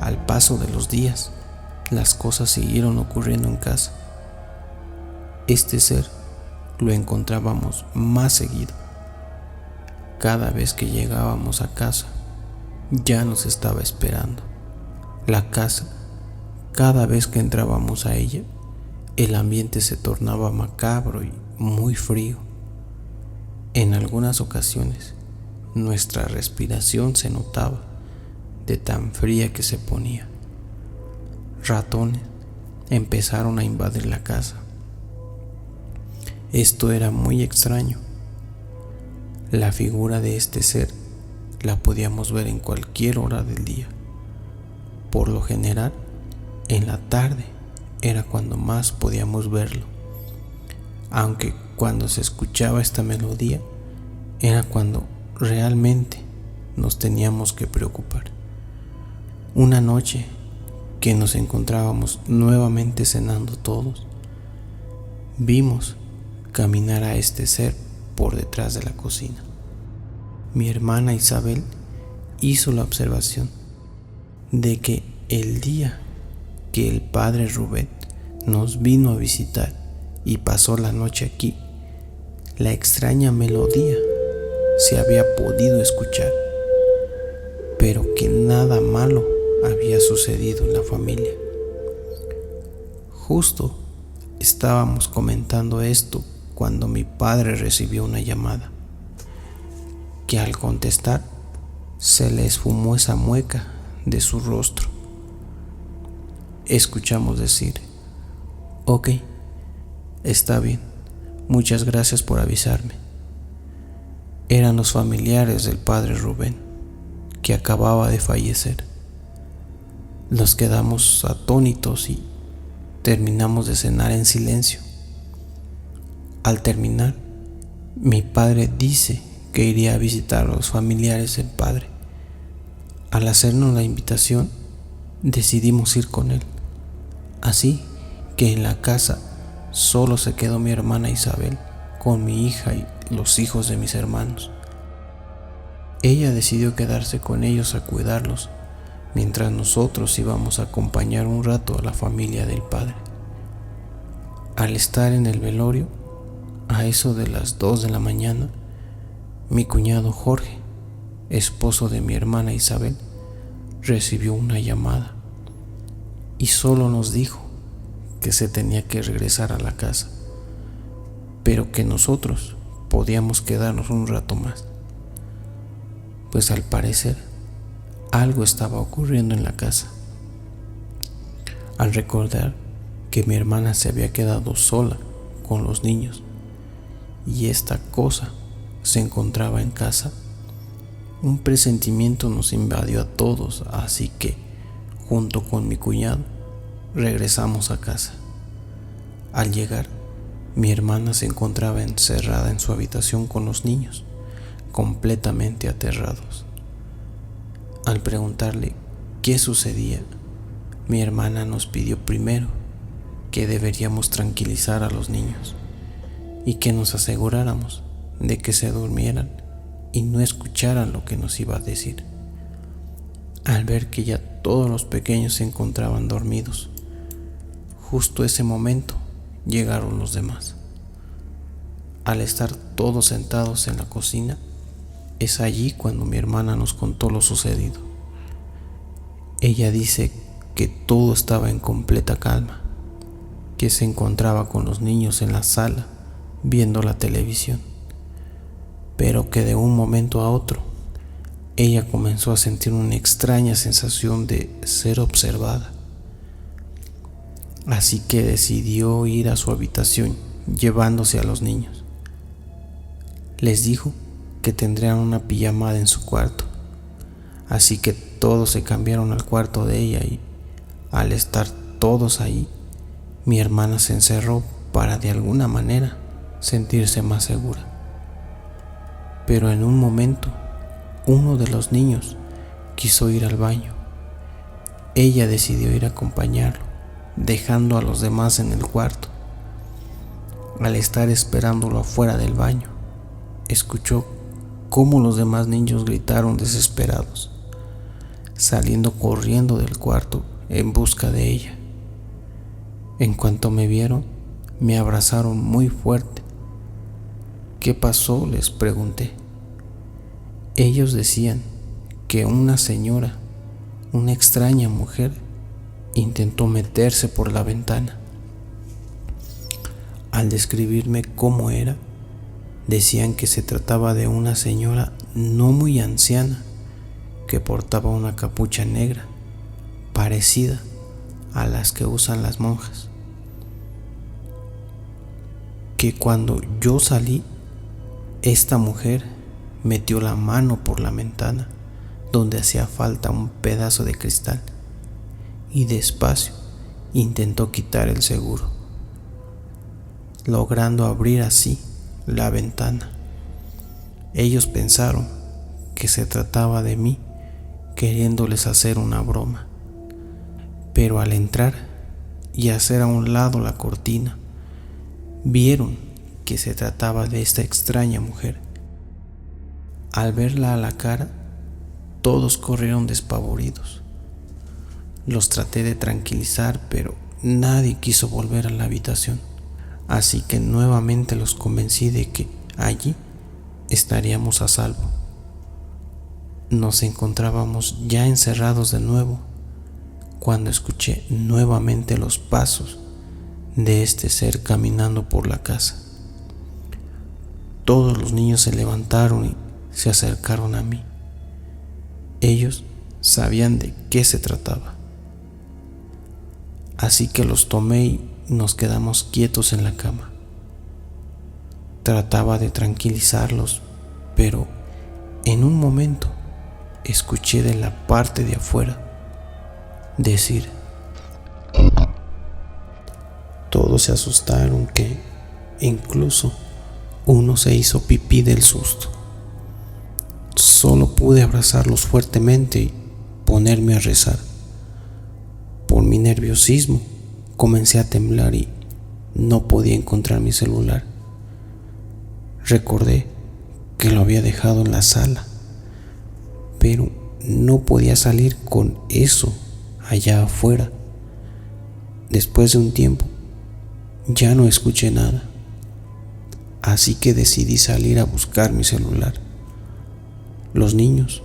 Al paso de los días, las cosas siguieron ocurriendo en casa. Este ser lo encontrábamos más seguido. Cada vez que llegábamos a casa, ya nos estaba esperando. La casa, cada vez que entrábamos a ella, el ambiente se tornaba macabro y muy frío. En algunas ocasiones, nuestra respiración se notaba de tan fría que se ponía. Ratones empezaron a invadir la casa. Esto era muy extraño. La figura de este ser la podíamos ver en cualquier hora del día. Por lo general, en la tarde era cuando más podíamos verlo, aunque cuando se escuchaba esta melodía era cuando realmente nos teníamos que preocupar. Una noche que nos encontrábamos nuevamente cenando todos, vimos caminar a este ser por detrás de la cocina. Mi hermana Isabel hizo la observación de que el día que el padre Rubén nos vino a visitar y pasó la noche aquí, la extraña melodía se había podido escuchar, pero que nada malo había sucedido en la familia. Justo estábamos comentando esto cuando mi padre recibió una llamada, que al contestar se le esfumó esa mueca de su rostro. Escuchamos decir: ok, está bien, muchas gracias por avisarme. Eran los familiares del padre Rubén, que acababa de fallecer. Nos quedamos atónitos y terminamos de cenar en silencio. Al terminar, mi padre dice que iría a visitar a los familiares del padre. Al hacernos la invitación, decidimos ir con él. Así que en la casa solo se quedó mi hermana Isabel con mi hija y los hijos de mis hermanos. Ella decidió quedarse con ellos a cuidarlos, mientras nosotros íbamos a acompañar un rato a la familia del padre. Al estar en el velorio, a eso de las 2 de la mañana, mi cuñado Jorge, esposo de mi hermana Isabel, recibió una llamada y solo nos dijo que se tenía que regresar a la casa, pero que nosotros podíamos quedarnos un rato más, pues al parecer algo estaba ocurriendo en la casa. Al recordar que mi hermana se había quedado sola con los niños y esta cosa se encontraba en casa, un presentimiento nos invadió a todos, así que junto con mi cuñado regresamos a casa. Al llegar, mi hermana se encontraba encerrada en su habitación con los niños, completamente aterrados. Al preguntarle qué sucedía, mi hermana nos pidió primero que deberíamos tranquilizar a los niños y que nos aseguráramos de que se durmieran y no escucharan lo que nos iba a decir. Al ver que ya todos los pequeños se encontraban dormidos, justo ese momento llegaron los demás. Al estar todos sentados en la cocina, es allí cuando mi hermana nos contó lo sucedido. Ella dice que todo estaba en completa calma, que se encontraba con los niños en la sala viendo la televisión, pero que de un momento a otro ella comenzó a sentir una extraña sensación de ser observada. Así que decidió ir a su habitación llevándose a los niños. Les dijo que tendrían una pijamada en su cuarto, así que todos se cambiaron al cuarto de ella y al estar todos ahí, mi hermana se encerró para de alguna manera sentirse más segura. Pero en un momento, uno de los niños quiso ir al baño. Ella decidió ir a acompañarlo, dejando a los demás en el cuarto. Al estar esperándolo afuera del baño, escuchó cómo los demás niños gritaron desesperados. saliendo corriendo del cuarto en busca de ella. En cuanto me vieron, me abrazaron muy fuerte. ¿Qué pasó?, les pregunté. Ellos decían que una señora, una extraña mujer, intentó meterse por la ventana. Al describirme cómo era, decían que se trataba de una señora no muy anciana que portaba una capucha negra parecida a las que usan las monjas. Que cuando yo salí, esta mujer metió la mano por la ventana donde hacía falta un pedazo de cristal y despacio intentó quitar el seguro, logrando abrir así la ventana. Ellos pensaron que se trataba de mí queriéndoles hacer una broma, pero al entrar y hacer a un lado la cortina, vieron que se trataba de esta extraña mujer. Al verla a la cara, todos corrieron despavoridos. Los traté de tranquilizar, pero nadie quiso volver a la habitación, así que nuevamente los convencí de que allí estaríamos a salvo. Nos encontrábamos ya encerrados de nuevo cuando escuché nuevamente los pasos de este ser caminando por la casa. Todos los niños se levantaron y se acercaron a mí. Ellos sabían de qué se trataba, así que los tomé y nos quedamos quietos en la cama. Trataba de tranquilizarlos, pero en un momento escuché de la parte de afuera decir. Todos se asustaron, que incluso uno se hizo pipí del susto. Solo pude abrazarlos fuertemente y ponerme a rezar. Por mi nerviosismo comencé a temblar y no podía encontrar mi celular. Recordé que lo había dejado en la sala, pero no podía salir con eso allá afuera. Después de un tiempo ya no escuché nada, así que decidí salir a buscar mi celular. Los niños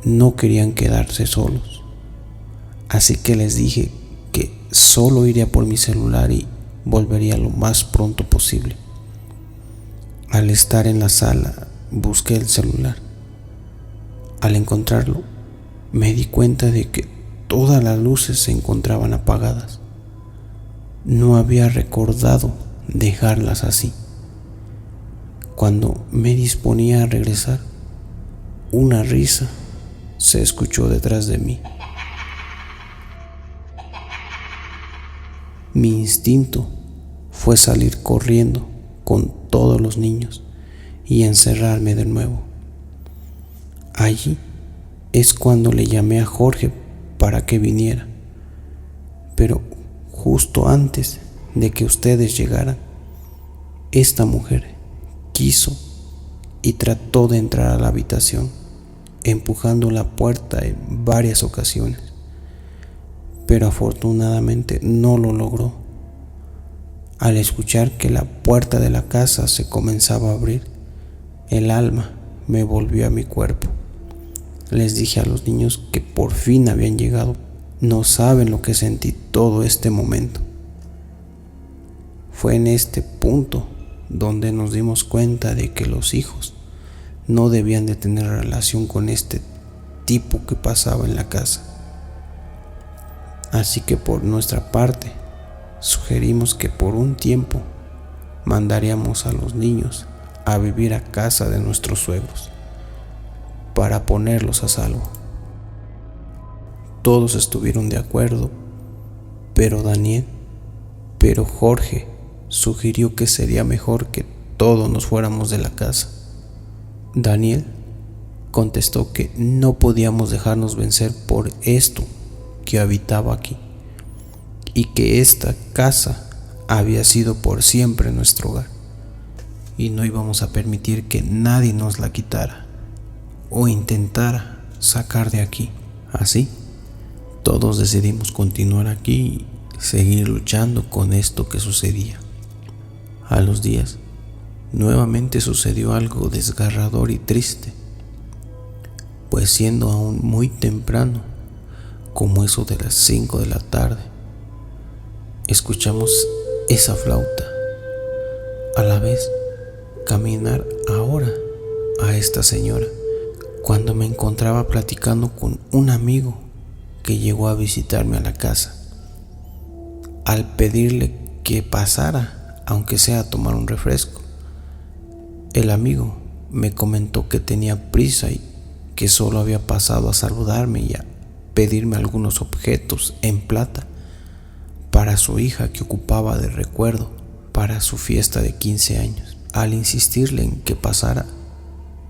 no querían quedarse solos, así que les dije que solo iría por mi celular y volvería lo más pronto posible. Al estar en la sala, busqué el celular. Al encontrarlo, me di cuenta de que todas las luces se encontraban apagadas. No había recordado dejarlas así. Cuando me disponía a regresar, una risa se escuchó detrás de mí. Mi instinto fue salir corriendo con todos los niños y encerrarme de nuevo. Allí es cuando le llamé a Jorge para que viniera, pero justo antes de que ustedes llegaran, esta mujer quiso y trató de entrar a la habitación, empujando la puerta en varias ocasiones, pero afortunadamente no lo logró. Al escuchar que la puerta de la casa se comenzaba a abrir, el alma me volvió a mi cuerpo. Les dije a los niños que por fin habían llegado. No saben lo que sentí todo este momento. Fue en este punto donde nos dimos cuenta de que los hijos no debían de tener relación con este tipo que pasaba en la casa. Así que por nuestra parte sugerimos que por un tiempo mandaríamos a los niños a vivir a casa de nuestros suegros para ponerlos a salvo. Todos estuvieron de acuerdo, pero Jorge sugirió que sería mejor que todos nos fuéramos de la casa. Daniel contestó que no podíamos dejarnos vencer por esto que habitaba aquí, y que esta casa había sido por siempre nuestro hogar, y no íbamos a permitir que nadie nos la quitara o intentara sacar de aquí. Así, todos decidimos continuar aquí y seguir luchando con esto que sucedía. A los días, nuevamente sucedió algo desgarrador y triste, pues siendo aún muy temprano, como eso de las 5 de la tarde, escuchamos esa flauta, a la vez caminar ahora a esta señora, cuando me encontraba platicando con un amigo que llegó a visitarme a la casa. Al pedirle que pasara, aunque sea a tomar un refresco, el amigo me comentó que tenía prisa y que solo había pasado a saludarme y a pedirme algunos objetos en plata para su hija que ocupaba de recuerdo para su fiesta de 15 años. Al insistirle en que pasara,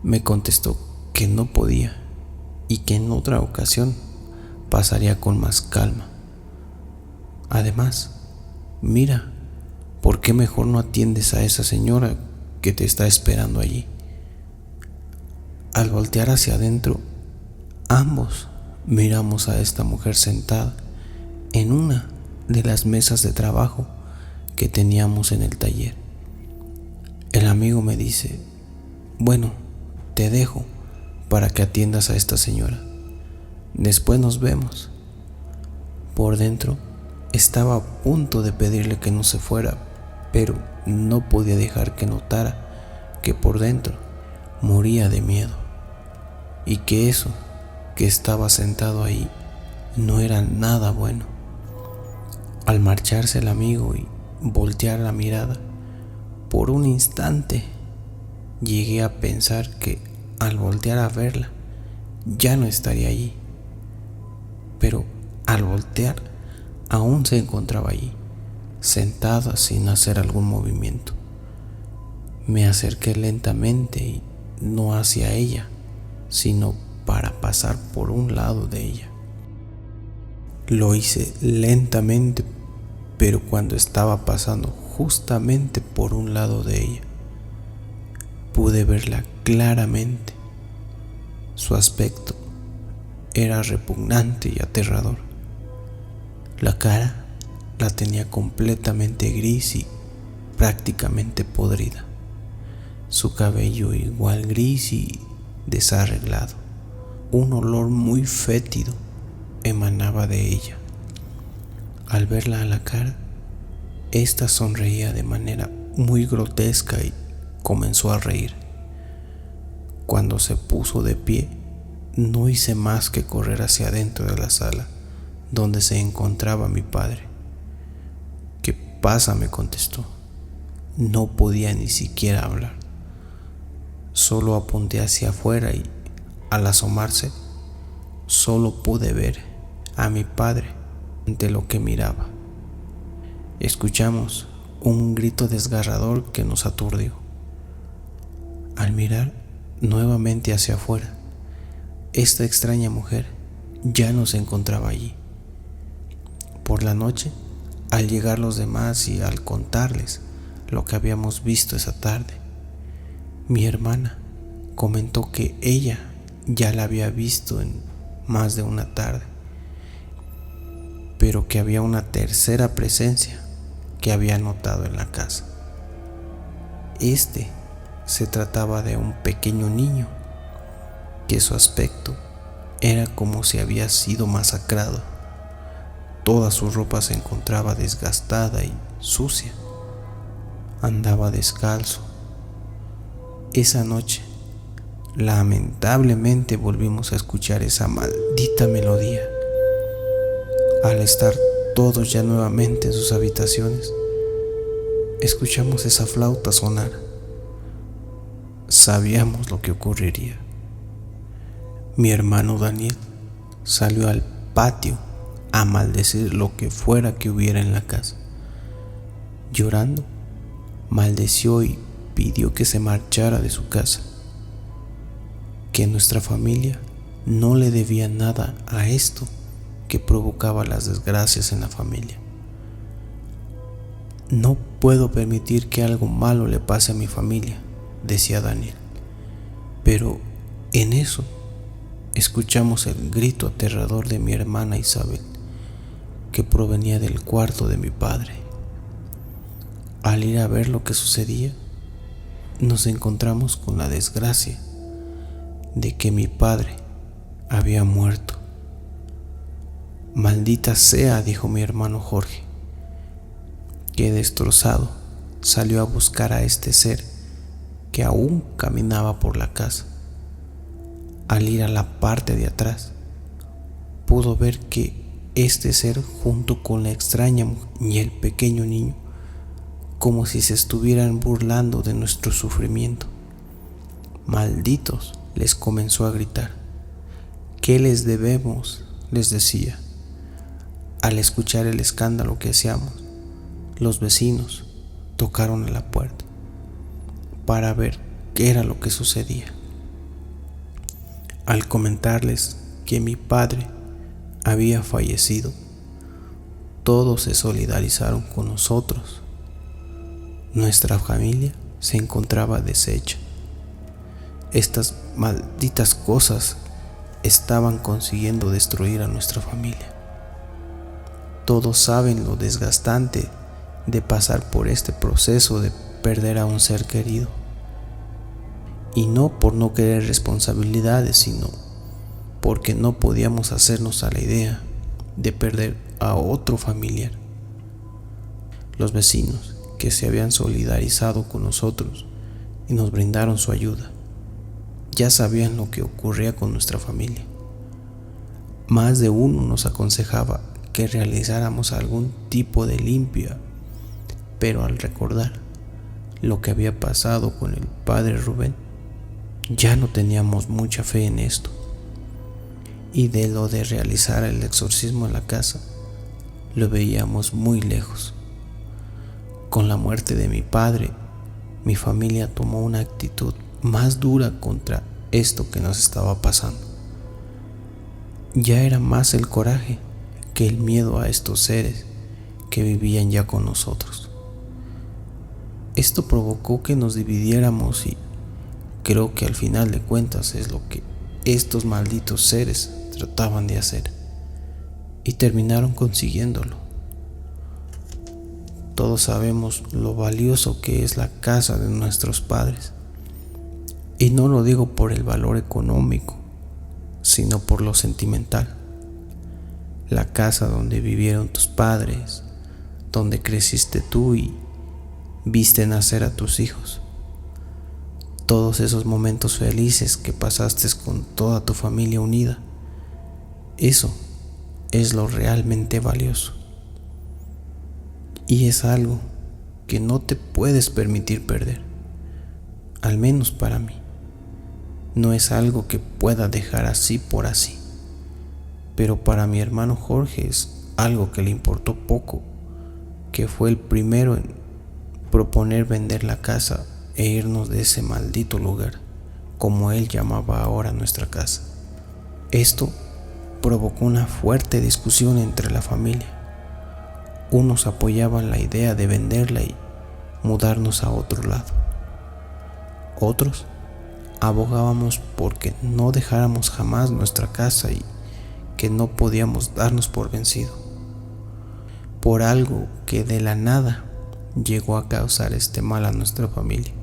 me contestó que no podía y que en otra ocasión pasaría con más calma. Además, mira, ¿por qué mejor no atiendes a esa señora que te está esperando allí? Al voltear hacia adentro, ambos miramos a esta mujer sentada en una de las mesas de trabajo que teníamos en el taller. El amigo me dice: bueno, te dejo para que atiendas a esta señora. Después nos vemos. Por dentro estaba a punto de pedirle que no se fuera, pero no podía dejar que notara que por dentro moría de miedo y que eso que estaba sentado ahí no era nada bueno. Al marcharse el amigo y voltear la mirada, por un instante llegué a pensar que al voltear a verla ya no estaría allí, pero al voltear aún se encontraba allí, sentada sin hacer algún movimiento. Me acerqué lentamente y no hacia ella, sino para pasar por un lado de ella. Lo hice lentamente, pero cuando estaba pasando justamente por un lado de ella, pude verla claramente. Su aspecto era repugnante y aterrador. La cara la tenía completamente gris y prácticamente podrida. Su cabello igual gris y desarreglado. Un olor muy fétido emanaba de ella. Al verla a la cara, esta sonreía de manera muy grotesca y comenzó a reír. Cuando se puso de pie, no hice más que correr hacia adentro de la sala donde se encontraba mi padre. ¿Qué pasa?, me contestó. No podía ni siquiera hablar. Solo apunté hacia afuera y al asomarse, solo pude ver a mi padre ante lo que miraba. Escuchamos un grito desgarrador que nos aturdió. Al mirar nuevamente hacia afuera, esta extraña mujer ya no se encontraba allí. Por la noche, al llegar los demás y al contarles lo que habíamos visto esa tarde, mi hermana comentó que ella ya la había visto en más de una tarde, pero que había una tercera presencia que había notado en la casa. Se trataba de un pequeño niño que su aspecto era como si había sido masacrado. Toda su ropa se encontraba desgastada y sucia. Andaba descalzo. Esa noche, lamentablemente, volvimos a escuchar esa maldita melodía. Al estar todos ya nuevamente en sus habitaciones, escuchamos esa flauta sonar. Sabíamos lo que ocurriría. Mi hermano Daniel salió al patio a maldecir lo que fuera que hubiera en la casa. Llorando, maldeció y pidió que se marchara de su casa, que nuestra familia no le debía nada a esto que provocaba las desgracias en la familia. No puedo permitir que algo malo le pase a mi familia, decía Daniel, pero en eso escuchamos el grito aterrador de mi hermana Isabel, que provenía del cuarto de mi padre. Al ir a ver lo que sucedía, nos encontramos con la desgracia de que mi padre había muerto. Maldita sea, dijo mi hermano Jorge, que destrozado salió a buscar a este ser que aún caminaba por la casa. Al ir a la parte de atrás, pudo ver que este ser, junto con la extraña y el pequeño niño, como si se estuvieran burlando de nuestro sufrimiento. Malditos, les comenzó a gritar. ¿Qué les debemos?, les decía. Al escuchar el escándalo que hacíamos, los vecinos tocaron a la puerta para ver qué era lo que sucedía. Al comentarles que mi padre había fallecido, todos se solidarizaron con nosotros. Nuestra familia se encontraba deshecha. Estas malditas cosas estaban consiguiendo destruir a nuestra familia. Todos saben lo desgastante de pasar por este proceso de perder a un ser querido. Y no por no querer responsabilidades, sino porque no podíamos hacernos a la idea de perder a otro familiar. Los vecinos que se habían solidarizado con nosotros y nos brindaron su ayuda ya sabían lo que ocurría con nuestra familia. Más de uno nos aconsejaba que realizáramos algún tipo de limpia, pero al recordar lo que había pasado con el padre Rubén, ya no teníamos mucha fe en esto. Y de lo de realizar el exorcismo en la casa, lo veíamos muy lejos. Con la muerte de mi padre, mi familia tomó una actitud más dura contra esto que nos estaba pasando. Ya era más el coraje que el miedo a estos seres que vivían ya con nosotros. Esto provocó que nos dividiéramos y creo que al final de cuentas es lo que estos malditos seres trataban de hacer y terminaron consiguiéndolo. Todos sabemos lo valioso que es la casa de nuestros padres, y no lo digo por el valor económico, sino por lo sentimental. La casa donde vivieron tus padres, donde creciste tú y viste nacer a tus hijos. Todos esos momentos felices que pasaste con toda tu familia unida, eso es lo realmente valioso. Y es algo que no te puedes permitir perder, al menos para mí. No es algo que pueda dejar así por así, pero para mi hermano Jorge es algo que le importó poco, que fue el primero en proponer vender la casa e irnos de ese maldito lugar, como él llamaba ahora nuestra casa. Esto provocó una fuerte discusión entre la familia. Unos apoyaban la idea de venderla y mudarnos a otro lado. Otros abogábamos porque no dejáramos jamás nuestra casa y que no podíamos darnos por vencido por algo que de la nada llegó a causar este mal a nuestra familia.